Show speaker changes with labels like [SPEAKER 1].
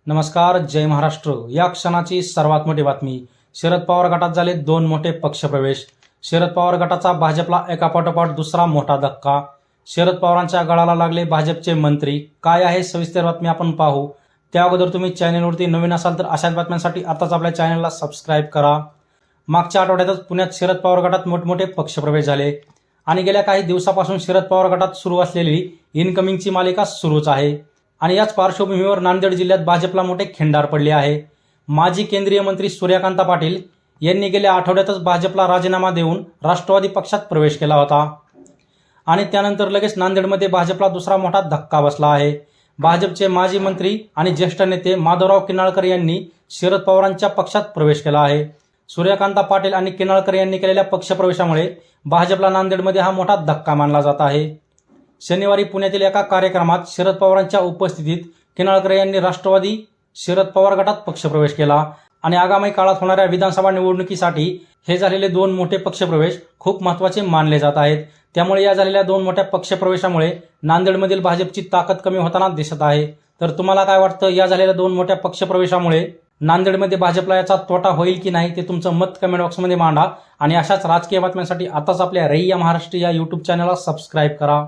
[SPEAKER 1] नमस्कार, जय महाराष्ट्र। या क्षणाची सर्वात मोठी बातमी। शरद पवार गटात झाले दोन मोठे पक्षप्रवेश। शरद पवार गटाचा भाजपला एकापाठोपाठ दुसरा मोठा धक्का। शरद पवारांच्या गळाला लागले भाजपचे मंत्री। काय आहे सविस्तर बातमी आपण पाहू। त्या अगोदर तुम्ही चॅनलवरती नवीन असाल तर अशाच बातम्यांसाठी आताच आपल्या चॅनलला सबस्क्राईब करा। मागच्या आठवड्यातच पुण्यात शरद पवार गटात मोठमोठे पक्षप्रवेश झाले आणि गेल्या काही दिवसापासून शरद पवार गटात सुरू असलेली इनकमिंगची मालिका सुरूच आहे। आणि याच पार्श्वभूमीवर नांदेड जिल्ह्यात भाजपला मोठे खिंडार पडले आहे। माजी केंद्रीय मंत्री सूर्यकांत पाटील यांनी गेल्या आठवड्यातच भाजपला राजीनामा देऊन राष्ट्रवादी पक्षात प्रवेश केला होता आणि त्यानंतर लगेच नांदेडमध्ये भाजपला दुसरा मोठा धक्का बसला आहे। भाजपचे माजी मंत्री आणि ज्येष्ठ नेते माधवराव किनाळकर यांनी शरद पवारांच्या पक्षात प्रवेश केला आहे। सूर्यकांत पाटील आणि किनाळकर यांनी केलेल्या पक्षप्रवेशामुळे भाजपला नांदेडमध्ये हा मोठा धक्का मानला जात आहे। शनिवारी पुण्यातील एका कार्यक्रमात शरद पवारांच्या उपस्थितीत किनाळकर यांनी राष्ट्रवादी शरद पवार गटात पक्षप्रवेश केला आणि आगामी काळात होणाऱ्या विधानसभा निवडणुकीसाठी हे झालेले दोन मोठे पक्षप्रवेश खूप महत्त्वाचे मानले जात आहेत। त्यामुळे या झालेल्या दोन मोठ्या पक्षप्रवेशामुळे नांदेडमधील भाजपची ताकद कमी होताना दिसत आहे। तर तुम्हाला काय वाटतं, या झालेल्या दोन मोठ्या पक्षप्रवेशामुळे नांदेडमध्ये भाजपला याचा तोटा होईल की नाही ते तुमचं मत कमेंट बॉक्समध्ये मांडा आणि अशाच राजकीय बातम्यांसाठी आताच आपल्या रय्या महाराष्ट्र या यूट्यूब चॅनलला सबस्क्राईब करा।